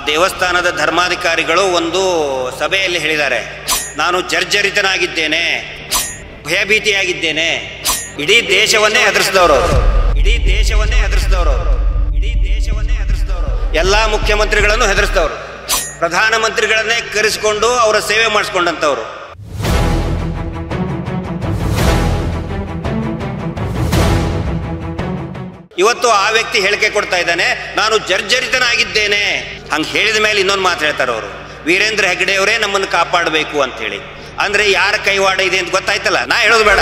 ದೇವಸ್ಥಾನದ ಧರ್ಮಾಧಿಕಾರಿಗಳು ಒಂದು ಸಭೆಯಲ್ಲಿ ಹೇಳಿದ್ದಾರೆ, ನಾನು ಜರ್ಜರಿತನಾಗಿದ್ದೇನೆ, ಭಯಭೀತಿಯಾಗಿದ್ದೇನೆ. ಇಡೀ ದೇಶವನ್ನೇ ಹೆದರಿಸಿದವರು, ಇಡೀ ದೇಶವನ್ನೇ ಹೆದರಿಸಿದವರು, ಇಡೀ ದೇಶವನ್ನೇ ಹೆದರಿಸಿದವರು, ಎಲ್ಲ ಮುಖ್ಯಮಂತ್ರಿಗಳನ್ನು ಹೆದರಿಸಿದವರು, ಪ್ರಧಾನಮಂತ್ರಿಗಳನ್ನೇ ಕರೆಸಿಕೊಂಡು ಅವರ ಸೇವೆ ಮಾಡಿಸ್ಕೊಂಡಂಥವ್ರು. ಇವತ್ತು ಆ ವ್ಯಕ್ತಿ ಹೇಳಿಕೆ ಕೊಡ್ತಾ ಇದ್ದಾನೆ, ನಾನು ಜರ್ಜರಿತನಾಗಿದ್ದೇನೆ. ಹಂಗೆ ಹೇಳಿದ ಮೇಲೆ ಇನ್ನೊಂದು ಮಾತು ಹೇಳ್ತಾರೆ ಅವರು, ವೀರೇಂದ್ರ ಹೆಗ್ಗಡೆ ಅವರೇ ನಮ್ಮನ್ನು ಕಾಪಾಡಬೇಕು ಅಂತ ಹೇಳಿ. ಅಂದ್ರೆ ಯಾರ ಕೈವಾಡ ಇದೆ ಅಂತ ಗೊತ್ತಾಯ್ತಲ್ಲ. ನಾ ಹೇಳೋದು ಬೇಡ.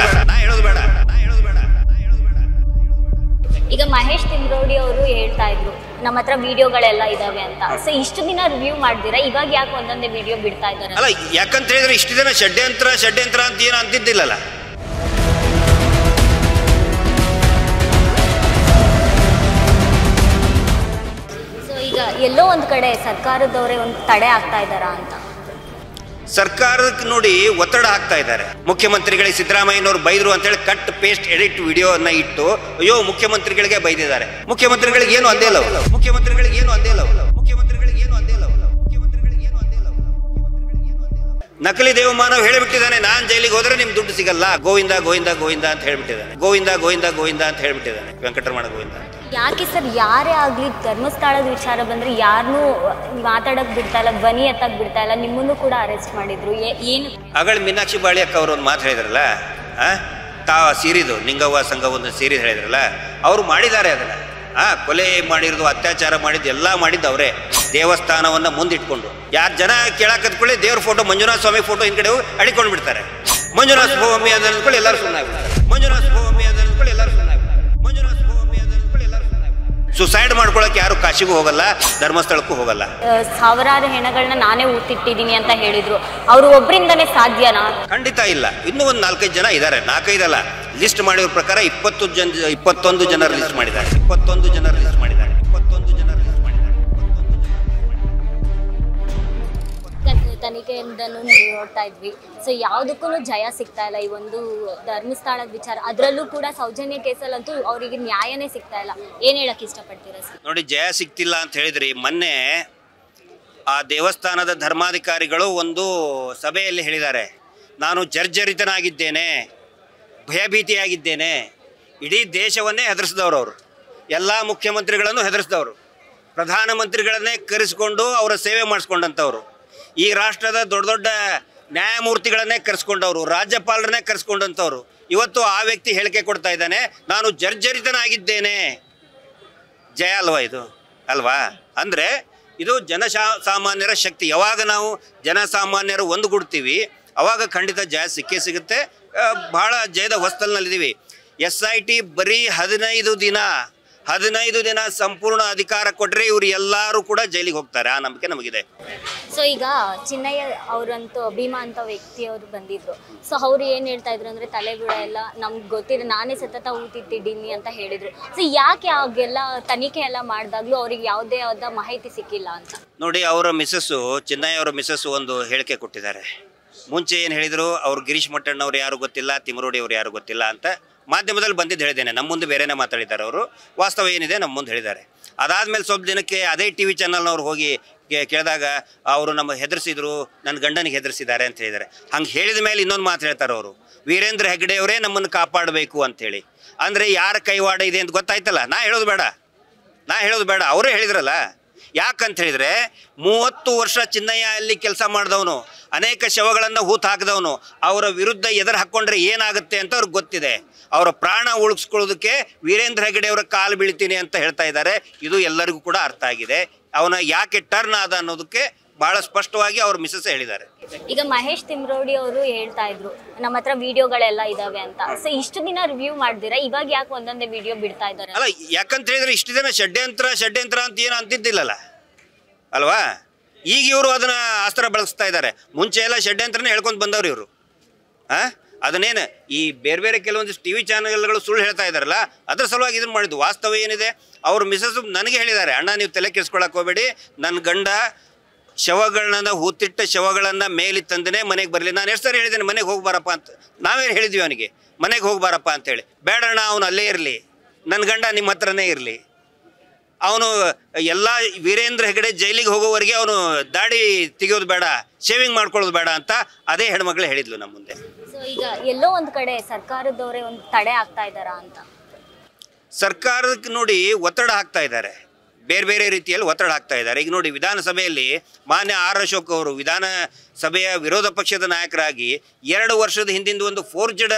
ಈಗ ಮಹೇಶ್ ತಿಮ್ರೋಡಿ ಅವರು ಹೇಳ್ತಾ ಇದ್ರು ನಮ್ಮ ಹತ್ರ ವಿಡಿಯೋಗಳೆಲ್ಲ ಇದಾವೆ ಅಂತ. ಸೊ ಇಷ್ಟು ದಿನ ರಿವ್ಯೂ ಮಾಡಿದಿರಾ, ಇವಾಗ ಯಾಕೆ ಒಂದೊಂದೇ ವಿಡಿಯೋ ಬಿಡ್ತಾ ಇದ್ದಾರೆ? ಅಲ್ಲ, ಯಾಕಂತ ಹೇಳಿದ್ರೆ ಇಷ್ಟು ದಿನ ಷಡ್ಯಂತ್ರ ಅಂತ ಏನು ಅಂತಿದ್ದಿಲ್ಲಲ್ಲ. ಈಗ ಎಲ್ಲೋ ಒಂದು ಕಡೆ ಸರ್ಕಾರದವರೇ ಒಂದು ತಡೆ ಆಗ್ತಾ ಇದ್ದಾರಾ ಅಂತ. ಸರ್ಕಾರಕ್ಕೆ ನೋಡಿ ಒತ್ತಡ ಹಾಕ್ತಾ ಇದ್ದಾರೆ. ಮುಖ್ಯಮಂತ್ರಿಗಳಿಗೆ ಸಿದ್ದರಾಮಯ್ಯನವರು ಬೈದ್ರು ಅಂತ ಹೇಳಿ ಕಟ್ ಪೇಸ್ಟ್ ಎಡಿಟ್ ವಿಡಿಯೋನ ಇಟ್ಟು ಅಯ್ಯೋ ಮುಖ್ಯಮಂತ್ರಿಗಳಿಗೆ ಬೈದಿದ್ದಾರೆ. ಮುಖ್ಯಮಂತ್ರಿಗಳಿಗೆ ಏನು ಅಂದೇ ಇಲ್ಲ, ಮುಖ್ಯಮಂತ್ರಿಗಳಿಗೆ ಏನು ಅಂದೇ ಇಲ್ಲ, ಮುಖ್ಯಮಂತ್ರಿಗಳಿಗೆ ಏನು ಅಂದೇ ಇಲ್ಲ, ಮುಖ್ಯಮಂತ್ರಿಗಳಿಗೆ ಏನು ಅಂದೇ ಇಲ್ಲ. ನಕಲಿ ದೇವಮಾನವ್ ಹೇಳಿಬಿಟ್ಟಿದ್ದಾನೆ, ನಾನ್ ಜೈಲಿಗೆ ಹೋದ್ರೆ ನಿಮ್ ದುಡ್ಡು ಸಿಗಲ್ಲ, ಗೋವಿಂದ ಗೋವಿಂದ ಗೋವಿಂದ ಅಂತ ಹೇಳ್ಬಿಟ್ಟಿದ್ದಾನೆ, ಗೋವಿಂದ ಗೋವಿಂದ ಗೋವಿಂದ ಅಂತ ಹೇಳ್ಬಿಟ್ಟಿದ್ದಾನೆ ವೆಂಕಟರಮಣ ಗೋವಿಂದ. ಯಾಕೆ ಸರ್ ಯಾರೇ ಆಗಲಿ ಧರ್ಮಸ್ಥಳದ ವಿಚಾರ ಬಂದರೆ ಯಾರನ್ನೂ ಮಾತಾಡೋಕೆ ಬಿಡ್ತಾ ಇಲ್ಲ, ಧ್ವನಿ ಎತ್ತಕ್ಕೆ ಬಿಡ್ತಾ ಇಲ್ಲ. ನಿಮ್ಮನ್ನು ಕೂಡ ಅರೆಸ್ಟ್ ಮಾಡಿದ್ರು. ಏನು ಅಗಳ ಮೀನಾಕ್ಷಿ ಬಾಳಿಯಕ್ಕ ಅವರು ಒಂದು ಮಾತು ಹೇಳಿದ್ರಲ್ಲ, ಸೀರಿದು ನಿಂಗವ್ವ ಸಂಘವೊಂದು ಸೀರಿದು ಹೇಳಿದ್ರಲ್ಲ, ಅವರು ಮಾಡಿದ್ದಾರೆ ಅದನ್ನ. ಕೊಲೆ ಮಾಡಿರೋದು, ಅತ್ಯಾಚಾರ ಮಾಡಿದ್ದು ಎಲ್ಲ ಮಾಡಿದ್ದು ಅವರೇ, ದೇವಸ್ಥಾನವನ್ನು ಮುಂದಿಟ್ಕೊಂಡು. ಯಾರು ಜನ ಕೇಳಾಕತ್ಕೊಳ್ಳಿ ದೇವ್ರ ಫೋಟೋ, ಮಂಜುನಾಥ ಸ್ವಾಮಿ ಫೋಟೋ ಹಿಂದ್ಗಡೆ ಅಡಿಕೊಂಡು ಬಿಡ್ತಾರೆ. ಮಂಜುನಾಥ ಸ್ವಾಮಿ ಅಂತ ಅಂದ್ಕೊಳ್ಳಿ ಎಲ್ಲರೂ ಸುಮ್ಮನೆ ಆಗ್ಬಿಡ್ತಾರೆ. ಮಂಜುನಾಥ ಸ್ವಾಮಿ ಅಂತ ಅಂದ್ಕೊಳ್ಳಿ ಎಲ್ಲರೂ ಸುಮ್ಮನೆ ಆಗ್ಬಿಡ್ತಾರೆ. ಮಂಜುನಾಥ ಸ್ವಾಮಿ ಅಂತ ಅಂದ್ಕೊಳ್ಳಿ ಎಲ್ಲರೂ ಸುಮ್ಮನೆ ಆಗ್ಬಿಡ್ತಾರೆ. ಸುಸೈಡ್ ಮಾಡ್ಕೊಳಕ್ಕೆ ಯಾರು ಕಾಶಿಗೂ ಹೋಗಲ್ಲ, ಧರ್ಮಸ್ಥಳಕ್ಕೂ ಹೋಗಲ್ಲ. ಸಾವಿರಾರು ಹೆಣಗಳನ್ನ ನಾನೇ ಊತಿಟ್ಟಿದ್ದೀನಿ ಅಂತ ಹೇಳಿದ್ರು. ಅವರು ಒಬ್ಬರಿಂದನೇ ಸಾಧ್ಯನಾ? ಖಂಡಿತ ಇಲ್ಲ. ಇನ್ನೂ ಒಂದು 4-5 ಜನ ಇದ್ದಾರೆ, 4-5 ಅಲ್ಲ. ಲಿಸ್ಟ್ ಮಾಡಿರೋ ಪ್ರಕಾರ 21 ಜನರ ಲಿಸ್ಟ್ ಮಾಡಿದ್ದಾರೆ. 21 ಜನರ ಲಿಸ್ಟ್ ಮಾಡಿದ್ದಾರೆ. 21 ಜನರ ಲಿಸ್ಟ್ ಮಾಡಿದ್ದಾರೆ. ತನಿಖೆಯಿಂದನೂ ನೋಡ್ತಾ ಇದ್ವಿ. ಸೊ ಯಾವುದಕ್ಕೂ ಜಯ ಸಿಗ್ತಾ ಇಲ್ಲ ಈ ಒಂದು ಧರ್ಮಸ್ಥಳದ ವಿಚಾರ. ಅದರಲ್ಲೂ ಕೂಡ ಸೌಜನ್ಯ ಕೇಸಲ್ಲಂತೂ ಅವರಿಗೆ ನ್ಯಾಯನೇ ಸಿಗ್ತಾ ಇಲ್ಲ. ಏನು ಹೇಳಕ್ ಇಷ್ಟಪಡ್ತೀರಾ ಸರ್? ನೋಡಿ, ಜಯ ಸಿಗ್ತಿಲ್ಲ ಅಂತ ಹೇಳಿದ್ರಿ. ಮೊನ್ನೆ ಆ ದೇವಸ್ಥಾನದ ಧರ್ಮಾಧಿಕಾರಿಗಳು ಒಂದು ಸಭೆಯಲ್ಲಿ ಹೇಳಿದ್ದಾರೆ, ನಾನು ಜರ್ಜರಿತನಾಗಿದ್ದೇನೆ, ಭಯಭೀತಿಯಾಗಿದ್ದೇನೆ. ಇಡೀ ದೇಶವನ್ನೇ ಹೆದರಿಸಿದವರು ಅವರು, ಎಲ್ಲ ಮುಖ್ಯಮಂತ್ರಿಗಳನ್ನು ಹೆದರಿಸಿದವರು, ಪ್ರಧಾನಮಂತ್ರಿಗಳನ್ನೇ ಕರೆಸಿಕೊಂಡು ಅವರ ಸೇವೆ ಮಾಡಿಸ್ಕೊಂಡಂಥವ್ರು, ಈ ರಾಷ್ಟ್ರದ ದೊಡ್ಡ ದೊಡ್ಡ ನ್ಯಾಯಮೂರ್ತಿಗಳನ್ನೇ ಕರೆಸ್ಕೊಂಡವರು, ರಾಜ್ಯಪಾಲರನ್ನೇ ಕರೆಸ್ಕೊಂಡಂಥವ್ರು. ಇವತ್ತು ಆ ವ್ಯಕ್ತಿ ಹೇಳಿಕೆ ಕೊಡ್ತಾ ಇದ್ದಾನೆ, ನಾನು ಜರ್ಜರಿತನಾಗಿದ್ದೇನೆ. ಜಯ ಅಲ್ವಾ ಇದು? ಅಲ್ವಾ? ಅಂದರೆ ಇದು ಸಾಮಾನ್ಯರ ಶಕ್ತಿ. ಯಾವಾಗ ನಾವು ಜನಸಾಮಾನ್ಯರು ಒಂದುಗೂಡ್ತೀವಿ ಅವಾಗ ಖಂಡಿತ ಜಯ ಸಿಕ್ಕೇ ಸಿಗುತ್ತೆ. ಬಹಳ ಜಯದ ಹೊಸ್ತಲಿನಲ್ಲಿದ್ದೀವಿ. SIT ಬರೀ 15 ದಿನ ಸಂಪೂರ್ಣ ಅಧಿಕಾರ ಕೊಟ್ಟರೆ ಇವರು ಎಲ್ಲರೂ ಕೂಡ ಜೈಲಿಗೆ ಹೋಗ್ತಾರೆ. ಆ ನಂಬಿಕೆ ನಮಗಿದೆ. ಸೊ ಈಗ ಚಿನ್ನಯ್ಯ ಅವರಂತೂ ಭೀಮಾ ಅಂತ ವ್ಯಕ್ತಿಯವರು ಬಂದಿದ್ರು. ಸೊ ಅವ್ರು ಏನು ಹೇಳ್ತಾ ಇದ್ರು ಅಂದರೆ ತಲೆಬುಡ ಎಲ್ಲ ನಮ್ಗೆ ಗೊತ್ತಿದೆ, ನಾನೇ ಸತತ ಊತಿಟ್ಟಿದ್ದೀನಿ ಅಂತ ಹೇಳಿದ್ರು. ಸೊ ಯಾಕೆ ಆಗೆಲ್ಲ ತನಿಖೆ ಎಲ್ಲ ಮಾಡಿದಾಗಲೂ ಅವ್ರಿಗೆ ಯಾವುದೇ ಆದ ಮಾಹಿತಿ ಸಿಕ್ಕಿಲ್ಲ ಅಂತ? ನೋಡಿ, ಅವರ ಮಿಸಸ್ಸು, ಚಿನ್ನಯ್ಯ ಅವರ ಮಿಸಸ್ಸು ಒಂದು ಹೇಳಿಕೆ ಕೊಟ್ಟಿದ್ದಾರೆ. ಮುಂಚೆ ಏನು ಹೇಳಿದರು, ಅವ್ರು ಗಿರೀಶ್ ಮಟ್ಟಣ್ಣವ್ರು ಯಾರು ಗೊತ್ತಿಲ್ಲ, ತಿಮರೋಡಿ ಅವರು ಯಾರು ಗೊತ್ತಿಲ್ಲ ಅಂತ ಮಾಧ್ಯಮದಲ್ಲಿ ಬಂದಿದ್ದು ಹೇಳಿದ್ದೇನೆ. ನಮ್ಮ ಮುಂದೆ ಬೇರೆನೇ ಮಾತಾಡಿದ್ದಾರೆ ಅವರು. ವಾಸ್ತವ ಏನಿದೆ ನಮ್ಮ ಮುಂದೆ ಹೇಳಿದ್ದಾರೆ. ಅದಾದಮೇಲೆ ಸ್ವಲ್ಪ ದಿನಕ್ಕೆ ಅದೇ TV ಚಾನಲ್ನವ್ರು ಹೋಗಿ ಕೇಳಿದಾಗ ಅವರು ನಮ್ಮ ಹೆದರಿಸಿದ್ರು, ನನ್ನ ಗಂಡನಿಗೆ ಹೆದರಿಸಿದ್ದಾರೆ ಅಂತ ಹೇಳಿದ್ದಾರೆ. ಹಂಗೆ ಹೇಳಿದ ಮೇಲೆ ಇನ್ನೊಂದು ಮಾತು ಹೇಳ್ತಾರೆ ಅವರು, ವೀರೇಂದ್ರ ಹೆಗ್ಗಡೆ ಅವರೇ ನಮ್ಮನ್ನು ಕಾಪಾಡಬೇಕು ಅಂತೇಳಿ. ಅಂದರೆ ಯಾರ ಕೈವಾಡ ಇದೆ ಅಂತ ಗೊತ್ತಾಯ್ತಲ್ಲ. ನಾ ಹೇಳೋದು ಬೇಡ, ಅವರೇ ಹೇಳಿದ್ರಲ್ಲ. ಯಾಕಂತ ಹೇಳಿದರೆ 30 ವರ್ಷ ಚಿನ್ನಯ್ಯ ಅಲ್ಲಿ ಕೆಲಸ ಮಾಡಿದವನು, ಅನೇಕ ಶವಗಳನ್ನು ಹೂತು ಹಾಕಿದವನು. ಅವರ ವಿರುದ್ಧ ಎದುರು ಹಾಕ್ಕೊಂಡ್ರೆ ಏನಾಗುತ್ತೆ ಅಂತ ಅವ್ರಿಗೆ ಗೊತ್ತಿದೆ. ಅವರ ಪ್ರಾಣ ಉಳಿಸ್ಕೊಳ್ಳೋದಕ್ಕೆ ವೀರೇಂದ್ರ ಹೆಗ್ಗಡೆ ಅವರ ಕಾಲು ಬೀಳ್ತೀನಿ ಅಂತ ಹೇಳ್ತಾ ಇದ್ದಾರೆ. ಇದು ಎಲ್ಲರಿಗೂ ಕೂಡ ಅರ್ಥ ಆಗಿದೆ. ಅವನ ಯಾಕೆ ಟರ್ನ್ ಆದ ಅನ್ನೋದಕ್ಕೆ ಬಹಳ ಸ್ಪಷ್ಟವಾಗಿ ಅವ್ರ ಮಿಸಸ್ ಹೇಳಿದ್ದಾರೆ. ಈಗ ಮಹೇಶ್ ತಿಮ್ರೋಡಿ ಅವರು ಹೇಳ್ತಾ ಇದ್ರು ನಮ್ಮ ಹತ್ರ ವಿಡಿಯೋಗಳೆಲ್ಲ ಇದಾವೆ ಅಂತ. ಸೊ ಇಷ್ಟು ದಿನ ರಿವ್ಯೂ ಮಾಡಿದಿರಾ, ಇವಾಗ ಯಾಕೆ ಒಂದೊಂದೇ ವಿಡಿಯೋ ಬಿಡ್ತಾ ಇದ್ದಾರೆ? ಅಲ್ಲ, ಯಾಕಂತ ಹೇಳಿದ್ರೆ ಇಷ್ಟು ದಿನ ಷಡ್ಯಂತ್ರ ಅಂತ ಏನು ಅಂತಿದ್ದಿಲ್ಲಲ್ಲ ಅಲ್ವಾ? ಈಗ ಇವರು ಅದನ್ನ ಅಸ್ತ್ರ ಬಳಸ್ತಾ ಇದ್ದಾರೆ. ಮುಂಚೆ ಎಲ್ಲ ಷಡ್ಯಂತ್ರನೇ ಹೇಳ್ಕೊಂಡು ಬಂದವ್ರು ಇವರು. ಅದನ್ನೇನು ಈ ಬೇರೆ ಕೆಲವೊಂದಿಷ್ಟು TV ಚಾನಲ್ಗಳು ಸುಳ್ಳು ಹೇಳ್ತಾ ಇದ್ದಾರಲ್ಲ, ಅದ್ರ ಸಲುವಾಗಿ ಇದನ್ನು ಮಾಡಿದ್ದು. ವಾಸ್ತವ ಏನಿದೆ, ಅವ್ರ ಮಿಸಸ್ ನನಗೆ ಹೇಳಿದ್ದಾರೆ, ಅಣ್ಣ ನೀವು ತಲೆ ಕೆಡಿಸ್ಕೊಳಕ್ಕೆ ಹೋಗಬೇಡಿ, ನನ್ನ ಗಂಡ ಶವಗಳನ್ನ ಹೂತಿಟ್ಟ ಶವಗಳನ್ನು ಮೇಲೆ ತಂದನೇ ಮನೆಗೆ ಬರಲಿ. ನಾನು ಎಷ್ಟು ಸರಿ ಹೇಳಿದ್ದೇನೆ ಮನೆಗೆ ಹೋಗ್ಬಾರಪ್ಪ ಅಂತ. ನಾವೇನು ಹೇಳಿದ್ವಿ ಅವನಿಗೆ, ಮನೆಗೆ ಹೋಗ್ಬಾರಪ್ಪ ಅಂತೇಳಿ. ಬೇಡಣ್ಣ, ಅವನು ಅಲ್ಲೇ ಇರಲಿ, ನನ್ನ ಗಂಡ ನಿಮ್ಮ ಹತ್ರನೇ ಇರಲಿ. ಅವನು ಎಲ್ಲ ವೀರೇಂದ್ರ ಹೆಗಡೆ ಜೈಲಿಗೆ ಹೋಗೋವರೆಗೆ ಅವನು ದಾಡಿ ತೆಗೆಯೋದು ಬೇಡ, ಶೇವಿಂಗ್ ಮಾಡ್ಕೊಳ್ಳೋದು ಬೇಡ ಅಂತ ಅದೇ ಹೆಣ್ಮಕ್ಳು ಹೇಳಿದ್ಲು ನಮ್ಮ ಮುಂದೆ. ಸೊ ಈಗ ಎಲ್ಲೋ ಒಂದು ಕಡೆ ಸರ್ಕಾರದವರೇ ಒಂದು ತಡೆ ಆಗ್ತಾ ಇದ್ದಾರಾ ಅಂತ? ಸರ್ಕಾರಕ್ಕೆ ನೋಡಿ ಒತ್ತಡ ಹಾಕ್ತಾ ಇದ್ದಾರೆ, ಬೇರೆ ಬೇರೆ ರೀತಿಯಲ್ಲಿ ಒತ್ತಡ ಹಾಕ್ತಾ ಇದ್ದಾರೆ. ಈಗ ನೋಡಿ, ವಿಧಾನಸಭೆಯಲ್ಲಿ ಮಾನ್ಯ ಆರ್ ಅಶೋಕ್ ಅವರು ವಿಧಾನಸಭೆಯ ವಿರೋಧ ಪಕ್ಷದ ನಾಯಕರಾಗಿ 2 ವರ್ಷದ ಹಿಂದಿಂದ ಒಂದು ಫೋರ್ಜಡ್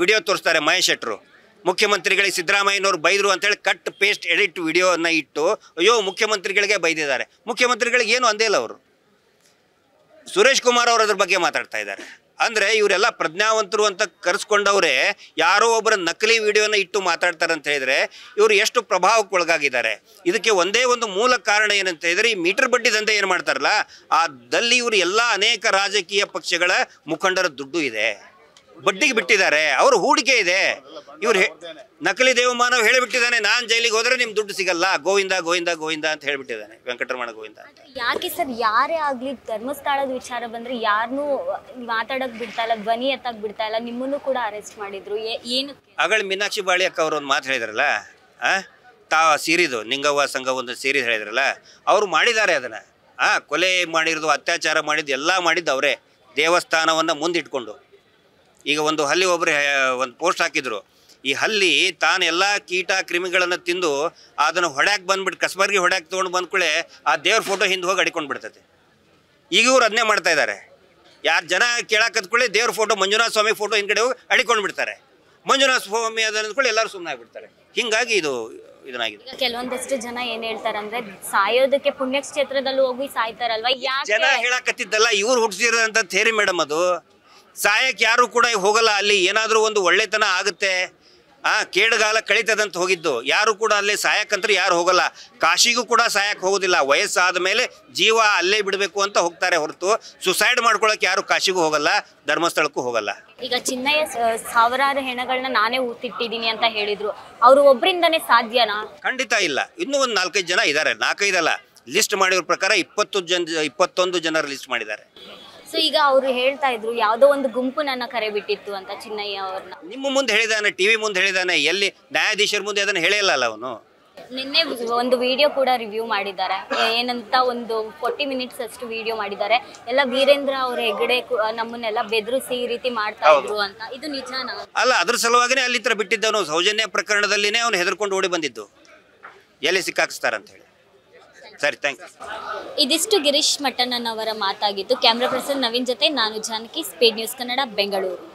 ವಿಡಿಯೋ ತೋರಿಸ್ತಾರೆ. ಮಹೇಶ್ ಶೆಟ್ಟರು ಮುಖ್ಯಮಂತ್ರಿಗಳಿಗೆ ಸಿದ್ದರಾಮಯ್ಯನವರು ಬೈದರು ಅಂತೇಳಿ ಕಟ್ ಪೇಸ್ಟ್ ಎಡಿಟ್ ವಿಡಿಯೋನ ಇಟ್ಟು ಅಯ್ಯೋ ಮುಖ್ಯಮಂತ್ರಿಗಳಿಗೆ ಬೈದಿದ್ದಾರೆ. ಮುಖ್ಯಮಂತ್ರಿಗಳಿಗೆ ಏನು ಅಂದೇ ಇಲ್ಲ ಅವರು. ಸುರೇಶ್ ಕುಮಾರ್ ಅವರು ಅದ್ರ ಬಗ್ಗೆ ಮಾತಾಡ್ತಾ ಇದ್ದಾರೆ. ಅಂದರೆ ಇವರೆಲ್ಲ ಪ್ರಜ್ಞಾವಂತರು ಅಂತ ಕರೆಸ್ಕೊಂಡವ್ರೆ ಯಾರೋ ಒಬ್ಬರ ನಕಲಿ ವಿಡಿಯೋನ ಇಟ್ಟು ಮಾತಾಡ್ತಾರೆ ಅಂತ ಹೇಳಿದರೆ ಇವರು ಎಷ್ಟು ಪ್ರಭಾವಕ್ಕೊಳಗಾಗಿದ್ದಾರೆ. ಇದಕ್ಕೆ ಒಂದೇ ಒಂದು ಮೂಲ ಕಾರಣ ಏನಂತ ಹೇಳಿದರೆ, ಈ ಮೀಟರ್ ಬಡ್ಡಿ ದಂಧೆ ಏನು ಮಾಡ್ತಾರಲ್ಲ ದಲ್ಲಿ ಇವರು ಎಲ್ಲ ಅನೇಕ ರಾಜಕೀಯ ಪಕ್ಷಗಳ ಮುಖಂಡರ ದುಡ್ಡು ಇದೆ, ಬಡ್ಡಿಗೆ ಬಿಟ್ಟಿದ್ದಾರೆ, ಅವ್ರ ಹೂಡಿಕೆ ಇದೆ. ಇವ್ರು ನಕಲಿ ದೇವಮಾನವ್ ಹೇಳಿಬಿಟ್ಟಿದ್ದಾನೆ, ನಾನು ಜೈಲಿಗೆ ಹೋದರೆ ನಿಮ್ಮ ದುಡ್ಡು ಸಿಗಲ್ಲ, ಗೋವಿಂದ ಗೋವಿಂದ ಗೋವಿಂದ ಅಂತ ಹೇಳಿಬಿಟ್ಟಿದ್ದಾನೆ, ವೆಂಕಟರಮಣ ಗೋವಿಂದ. ಯಾಕೆ ಸರ್ ಯಾರೇ ಆಗಲಿ ಧರ್ಮಸ್ಥಳದ ವಿಚಾರ ಬಂದರೆ ಯಾರನ್ನೂ ಮಾತಾಡೋಕೆ ಬಿಡ್ತಾ ಇಲ್ಲ, ಧ್ವನಿ ಎತ್ತಕ್ಕೆ ಬಿಡ್ತಾ ಇಲ್ಲ. ನಿಮ್ಮನ್ನು ಕೂಡ ಅರೆಸ್ಟ್ ಮಾಡಿದ್ರು, ಏನು? ಆಗಳ ಮೀನಾಕ್ಷಿ ಬಾಳಿಯಕ್ಕ ಅವರು ಒಂದು ಮಾತು ಹೇಳಿದ್ರಲ್ಲ, ಸೀರಿದು ನಿಂಗವ್ವ ಸಂಘ ಒಂದು ಸೀರಿದು ಹೇಳಿದ್ರಲ್ಲ, ಅವರು ಮಾಡಿದ್ದಾರೆ ಅದನ್ನು. ಕೊಲೆ ಮಾಡಿರೋದು, ಅತ್ಯಾಚಾರ ಮಾಡಿದ್ದು ಎಲ್ಲ ಮಾಡಿದ್ದು ಅವರೇ, ದೇವಸ್ಥಾನವನ್ನು ಮುಂದಿಟ್ಕೊಂಡು. ಈಗ ಒಂದು ಹಲ್ಲಿ ಒಬ್ಬರು ಒಂದು ಪೋಸ್ಟ್ ಹಾಕಿದ್ರು, ಈ ಹಲ್ಲಿ ತಾನೆಲ್ಲ ಕೀಟ ಕ್ರಿಮಿಗಳನ್ನು ತಿಂದು ಅದನ್ನು ಹೊಡ್ಯಾಕೆ ಬಂದ್ಬಿಟ್ಟು ಕಸ್ಬರ್ಗಿ ಹೊಡ್ಯಾಕೆ ತೊಗೊಂಡು ಬಂದ್ಕೂಳೆ ಆ ದೇವ್ರ ಫೋಟೋ ಹಿಂದೆ ಹೋಗಿ ಅಡಿಕೊಂಡು ಬಿಡ್ತದೆ. ಈಗ ಇವ್ರು ಅದನ್ನೇ ಮಾಡ್ತಾ ಇದ್ದಾರೆ. ಯಾರು ಜನ ಕೇಳಾಕತ್ಕೊಳ್ಳಿ ದೇವ್ರ ಫೋಟೋ, ಮಂಜುನಾಥ ಸ್ವಾಮಿ ಫೋಟೋ ಹಿಂದ್ಗಡೆ ಹೋಗಿ ಅಡಿಕೊಂಡು ಬಿಡ್ತಾರೆ. ಮಂಜುನಾಥ ಸ್ವಾಮಿ ಅದನ್ಕೊಳ್ಳಿ ಎಲ್ಲರೂ ಸುಮ್ಮನೆ ಆಗಿಬಿಡ್ತಾರೆ. ಹೀಗಾಗಿ ಇದನ್ನಾಗಿದೆ. ಕೆಲವೊಂದಷ್ಟು ಜನ ಏನ್ ಹೇಳ್ತಾರಂದ್ರೆ ಸಾಯೋದಕ್ಕೆ ಪುಣ್ಯಕ್ಷೇತ್ರದಲ್ಲಿ ಹೋಗಿ ಸಾಯ್ತಾರಲ್ವಾ, ಜನ ಹೇಳಕತ್ತಿದ್ದಲ್ಲ, ಇವ್ರು ಹುಟ್ಟಿಸಿರೋದಂತ ಥೇರಿ ಮೇಡಮ್. ಅದು ಸಾಯಕ್ಕೆ ಯಾರು ಕೂಡ ಹೋಗಲ್ಲ. ಅಲ್ಲಿ ಏನಾದರೂ ಒಂದು ಒಳ್ಳೆತನ ಆಗುತ್ತೆ, ಕೇಡುಗಾಲ ಕಳೀತದಂತ ಹೋಗಿದ್ದು. ಯಾರು ಕೂಡ ಅಲ್ಲಿ ಸಾಯಕ್ಕಂದ್ರೆ ಯಾರು ಹೋಗಲ್ಲ. ಕಾಶಿಗೂ ಕೂಡ ಸಾಯಕ್ಕೆ ಹೋಗೋದಿಲ್ಲ. ವಯಸ್ಸಾದ ಮೇಲೆ ಜೀವ ಅಲ್ಲೇ ಬಿಡಬೇಕು ಅಂತ ಹೋಗ್ತಾರೆ ಹೊರತು ಸುಸೈಡ್ ಮಾಡ್ಕೊಳಕ್ಕೆ ಯಾರು ಕಾಶಿಗೂ ಹೋಗಲ್ಲ, ಧರ್ಮಸ್ಥಳಕ್ಕೂ ಹೋಗಲ್ಲ. ಈಗ ಚಿನ್ನಯ್ಯ ಸಾವಿರಾರು ಹೆಣಗಳನ್ನ ನಾನೇ ಊತಿಟ್ಟಿದ್ದೀನಿ ಅಂತ ಹೇಳಿದ್ರು, ಅವರು ಒಬ್ಬರಿಂದನೇ ಸಾಧ್ಯನಾ? ಖಂಡಿತ ಇಲ್ಲ. ಇನ್ನೂ ಒಂದು 4-5 ಜನ ಇದ್ದಾರೆ, 4-5 ಅಲ್ಲ, ಲಿಸ್ಟ್ ಮಾಡಿರೋ ಪ್ರಕಾರ 21 ಜನರ ಲಿಸ್ಟ್ ಮಾಡಿದ್ದಾರೆ. ಸೊ ಈಗ ಅವರು ಹೇಳ್ತಾ ಇದ್ರು ಯಾವುದೋ ಒಂದು ಗುಂಪು ನನ್ನ ಕರೆ ಬಿಟ್ಟಿತ್ತು ಅಂತ ಚಿನ್ನಯ್ಯ ಅವ್ರನ್ನ. ನಿಮ್ಮ ಮುಂದೆ ಹೇಳಿದಾನೆ, ಟಿವಿ ಮುಂದೆ ಹೇಳಿದಾನೆ, ಎಲ್ಲಿ ನ್ಯಾಯಾಧೀಶರ ಮುಂದೆ ಅದನ್ನು ಹೇಳಿಲ್ಲ ಅವನು. ನಿನ್ನೆ ಒಂದು ವಿಡಿಯೋ ಕೂಡ ರಿವ್ಯೂ ಮಾಡಿದ್ದಾರೆ, ಏನಂತ ಒಂದು 40 ಮಿನಿಟ್ಸ್ ಅಷ್ಟು ವಿಡಿಯೋ ಮಾಡಿದ್ದಾರೆ. ಎಲ್ಲ ವೀರೇಂದ್ರ ಅವ್ರ ಹೆಗಡೆ ನಮ್ಮನ್ನೆಲ್ಲ ಬೆದರಿಸಿ ಈ ರೀತಿ ಮಾಡ್ತಾ ಇದ್ರು ಅಂತ. ಇದು ನಿಜಾನಾ? ಅಲ್ಲ, ಅದ್ರ ಸಲುವಾಗಿನೇ ಅಲ್ಲಿ ತರ ಬಿಟ್ಟಿದ್ದವನು. ಸೌಜನ್ಯ ಪ್ರಕರಣದಲ್ಲಿನೇ ಅವನು ಹೆದರ್ಕೊಂಡು ಓಡಿ ಬಂದಿದ್ದು, ಎಲ್ಲಿ ಸಿಕ್ಕಾಕಿಸ್ತಾರಂತ ಹೇಳಿ. ಸರಿ, ಥ್ಯಾಂಕ್ ಯು. ಇದಿಷ್ಟು ಗಿರೀಶ್ ಮಟ್ಟಣ್ಣನವರ ಮಾತಾಗಿದ್ದು. ಕ್ಯಾಮ್ರಾ ಪರ್ಸನ್ ನವೀನ್ ಜೊತೆ ನಾನು ಜಾನಕಿ, ಸ್ಪೀಡ್ ನ್ಯೂಸ್ ಕನ್ನಡ, ಬೆಂಗಳೂರು.